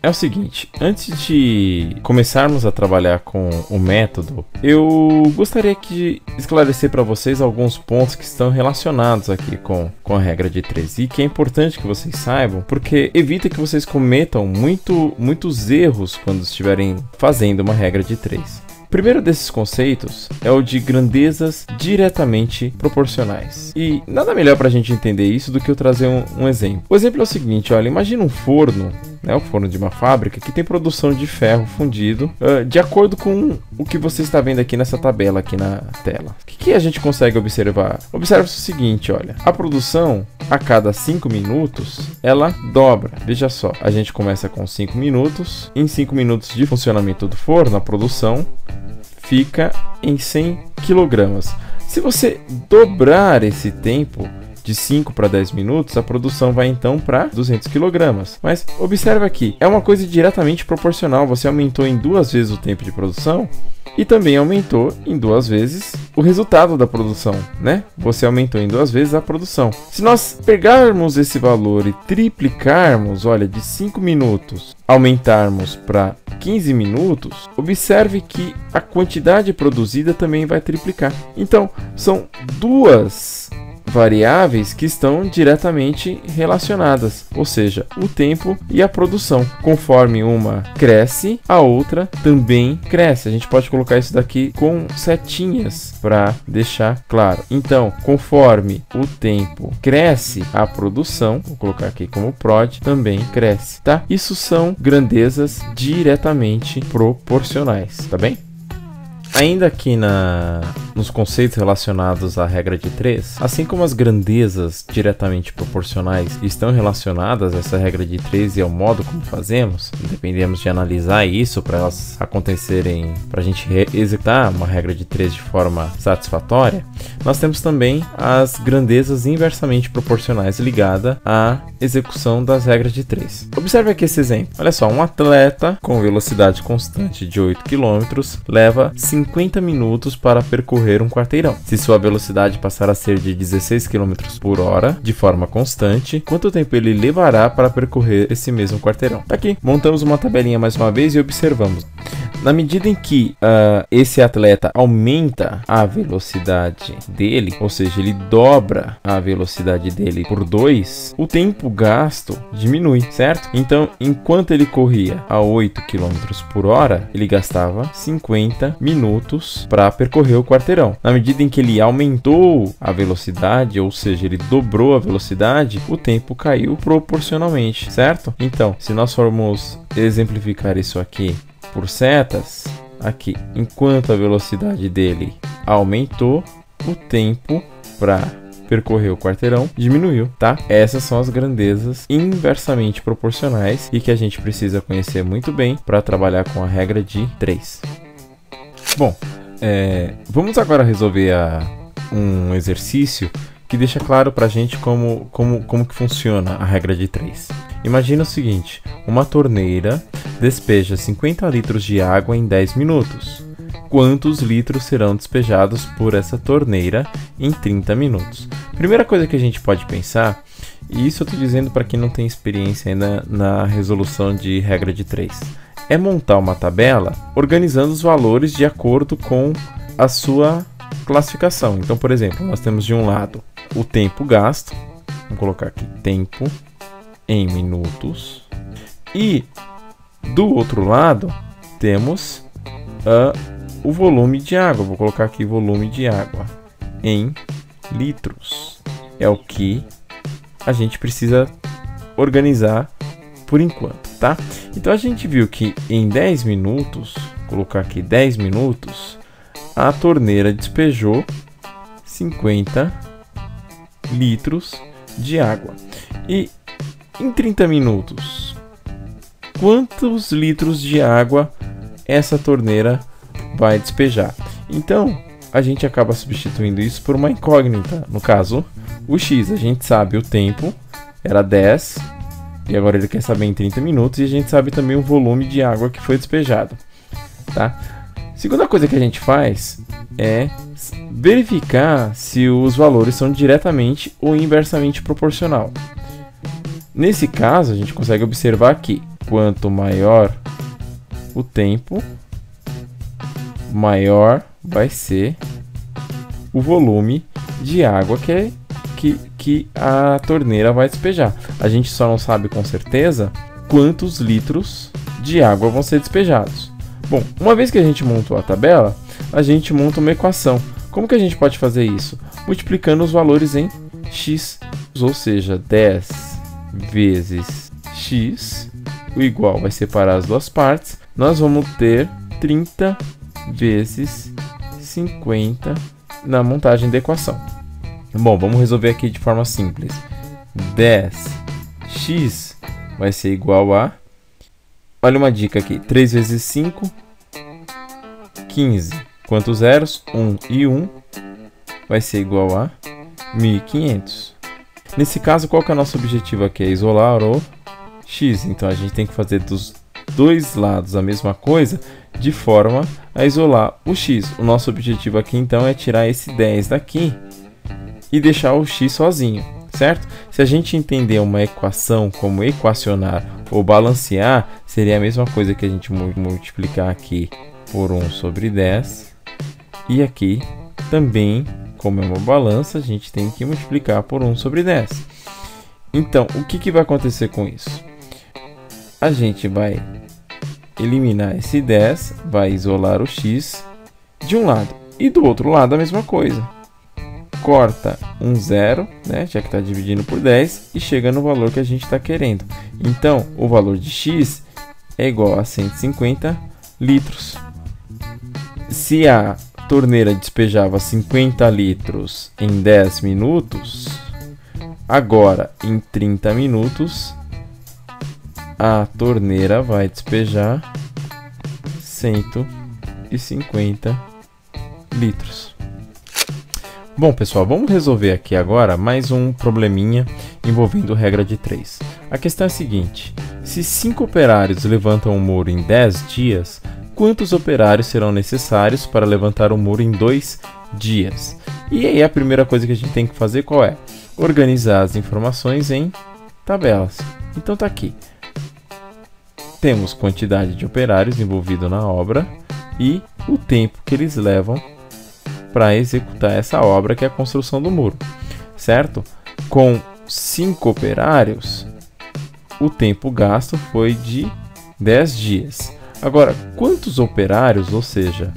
é o seguinte, antes de começarmos a trabalhar com o método, eu gostaria de esclarecer para vocês alguns pontos que estão relacionados aqui com a regra de 3 e que é importante que vocês saibam, porque evita que vocês cometam muitos erros quando estiverem fazendo uma regra de 3. O primeiro desses conceitos é o de grandezas diretamente proporcionais. E nada melhor para a gente entender isso do que eu trazer um exemplo. O exemplo é o seguinte, olha, imagina um forno, né, o forno de uma fábrica que tem produção de ferro fundido de acordo com o que você está vendo aqui nessa tabela aqui na tela. O que a gente consegue observar? Observa-se o seguinte, olha, a produção a cada 5 minutos ela dobra. Veja só, a gente começa com 5 minutos, em 5 minutos de funcionamento do forno, a produção fica em 100 kg. Se você dobrar esse tempo de 5 para 10 minutos, a produção vai então para 200 kg. Mas observe aqui, é uma coisa diretamente proporcional. Você aumentou em 2 vezes o tempo de produção e também aumentou em 2 vezes o resultado da produção, né? Você aumentou em 2 vezes a produção. Se nós pegarmos esse valor e triplicarmos, olha, de 5 minutos, aumentarmos para 15 minutos, observe que a quantidade produzida também vai triplicar. Então, são duas variáveis que estão diretamente relacionadas, ou seja, o tempo e a produção. Conforme uma cresce, a outra também cresce. A gente pode colocar isso daqui com setinhas para deixar claro. Então, conforme o tempo cresce, a produção, vou colocar aqui como prod, também cresce, tá? Isso são grandezas diretamente proporcionais, tá bem? Ainda aqui nos conceitos relacionados à regra de 3, assim como as grandezas diretamente proporcionais estão relacionadas a essa regra de 3 e ao modo como fazemos, dependemos de analisar isso para elas acontecerem, para a gente executar uma regra de 3 de forma satisfatória, nós temos também as grandezas inversamente proporcionais ligadas à execução das regras de 3. Observe aqui esse exemplo. Olha só, um atleta com velocidade constante de 8 km leva 50 minutos para percorrer um quarteirão. Se sua velocidade passar a ser de 16 km por hora, de forma constante, quanto tempo ele levará para percorrer esse mesmo quarteirão? Tá aqui, montamos uma tabelinha mais uma vez e observamos. Na medida em que esse atleta aumenta a velocidade dele, ou seja, ele dobra a velocidade dele por 2, o tempo gasto diminui, certo? Então, enquanto ele corria a 8 km por hora, ele gastava 50 minutos para percorrer o quarteirão. Na medida em que ele aumentou a velocidade, ou seja, ele dobrou a velocidade, o tempo caiu proporcionalmente, certo? Então, se nós formos exemplificar isso aqui por setas, aqui, enquanto a velocidade dele aumentou, o tempo para percorrer o quarteirão diminuiu, tá? Essas são as grandezas inversamente proporcionais e que a gente precisa conhecer muito bem para trabalhar com a regra de 3. Bom, vamos agora resolver um exercício que deixa claro para a gente como que funciona a regra de 3. Imagina o seguinte, uma torneira despeja 50 litros de água em 10 minutos. Quantos litros serão despejados por essa torneira em 30 minutos? Primeira coisa que a gente pode pensar, e isso eu estou dizendo para quem não tem experiência ainda na resolução de regra de 3, é montar uma tabela organizando os valores de acordo com a sua classificação. Então, por exemplo, nós temos de um lado o tempo gasto, vamos colocar aqui tempo em minutos, e do outro lado temos o volume de água, vou colocar aqui volume de água em litros, é o que a gente precisa organizar por enquanto, tá? Então a gente viu que em 10 minutos, vou colocar aqui 10 minutos, a torneira despejou 50 litros de água. E em 30 minutos, quantos litros de água essa torneira vai despejar? Então, a gente acaba substituindo isso por uma incógnita. No caso, o x, a gente sabe o tempo, era 10, e agora ele quer saber em 30 minutos, e a gente sabe também o volume de água que foi despejado, tá? Segunda coisa que a gente faz é verificar se os valores são diretamente ou inversamente proporcional. Nesse caso, a gente consegue observar que quanto maior o tempo, maior vai ser o volume de água que a torneira vai despejar. A gente só não sabe com certeza quantos litros de água vão ser despejados. Bom, uma vez que a gente montou a tabela, a gente monta uma equação. Como que a gente pode fazer isso? Multiplicando os valores em x, ou seja, 10 vezes x, o igual vai separar as duas partes. Nós vamos ter 30 vezes 50 na montagem da equação. Bom, vamos resolver aqui de forma simples. 10x vai ser igual a... Olha uma dica aqui. 3 vezes 5, 15. Quantos zeros? 1 e 1 vai ser igual a 1.500. Nesse caso, qual que é o nosso objetivo aqui? É isolar o x. Então, a gente tem que fazer dos dois lados a mesma coisa, de forma a isolar o x. O nosso objetivo aqui, então, é tirar esse 10 daqui e deixar o x sozinho, certo? Se a gente entender uma equação como equacionar ou balancear, seria a mesma coisa que a gente multiplicar aqui por 1 sobre 10. E aqui também, como é uma balança, a gente tem que multiplicar por 1 sobre 10. Então, o que vai acontecer com isso? A gente vai eliminar esse 10, vai isolar o x de um lado. E do outro lado a mesma coisa. Corta um zero, né, já que está dividindo por 10, e chega no valor que a gente está querendo. Então, o valor de x é igual a 150 litros. Se a torneira despejava 50 litros em 10 minutos, agora em 30 minutos, a torneira vai despejar 150 litros. Bom, pessoal, vamos resolver aqui agora mais um probleminha envolvendo regra de 3. A questão é a seguinte: se 5 operários levantam um muro em 10 dias, quantos operários serão necessários para levantar o muro em 2 dias? E aí a primeira coisa que a gente tem que fazer qual é? Organizar as informações em tabelas. Então tá aqui. Temos quantidade de operários envolvidos na obra e o tempo que eles levam para executar essa obra, que é a construção do muro, certo? Com 5 operários, o tempo gasto foi de 10 dias. Agora, quantos operários, ou seja,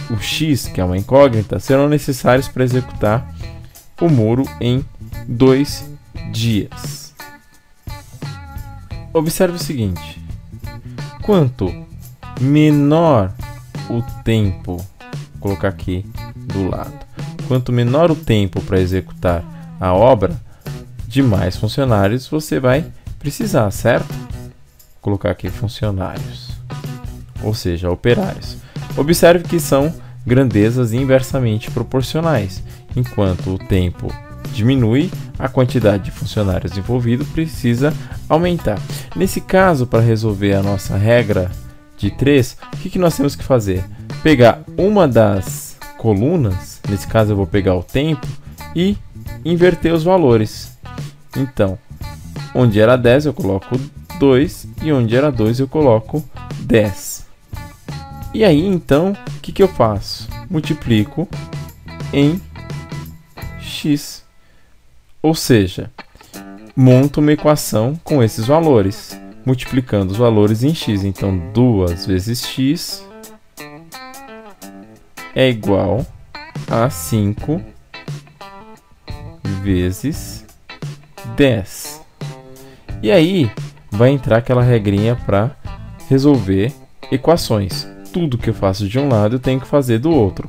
o x, que é uma incógnita, serão necessários para executar o muro em 2 dias? Observe o seguinte: quanto menor o tempo, vou colocar aqui do lado, quanto menor o tempo para executar a obra, de mais funcionários você vai precisar, certo? Vou colocar aqui funcionários, ou seja, operários. Observe que são grandezas inversamente proporcionais. Enquanto o tempo diminui, a quantidade de funcionários envolvidos precisa aumentar. Nesse caso, para resolver a nossa regra de 3, o que nós temos que fazer? Pegar uma das colunas, nesse caso eu vou pegar o tempo, e inverter os valores. Então, onde era 10 eu coloco 2 e onde era 2 eu coloco 10. E aí então, o que eu faço? Multiplico em x. Ou seja, monto uma equação com esses valores, multiplicando os valores em x. Então, 2 vezes x é igual a 5 vezes 10. E aí vai entrar aquela regrinha para resolver equações. Tudo que eu faço de um lado eu tenho que fazer do outro.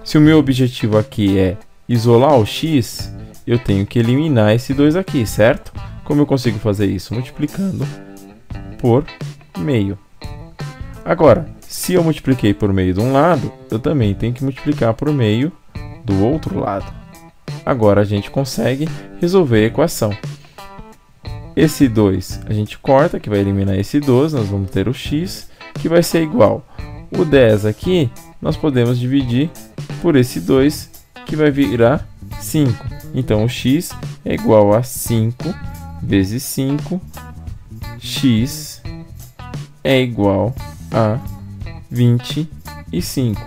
Se o meu objetivo aqui é isolar o x, eu tenho que eliminar esse 2 aqui, certo? Como eu consigo fazer isso? Multiplicando por meio. Agora, se eu multipliquei por meio de um lado, eu também tenho que multiplicar por meio do outro lado. Agora a gente consegue resolver a equação. Esse 2 a gente corta, que vai eliminar esse 2, nós vamos ter o x, que vai ser igual. O 10 aqui, nós podemos dividir por esse 2, que vai virar 5. Então, o x é igual a 5 vezes 5, x é igual a 25.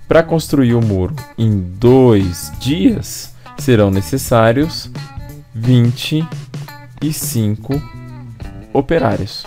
Para construir o muro em 2 dias, serão necessários 25 operários.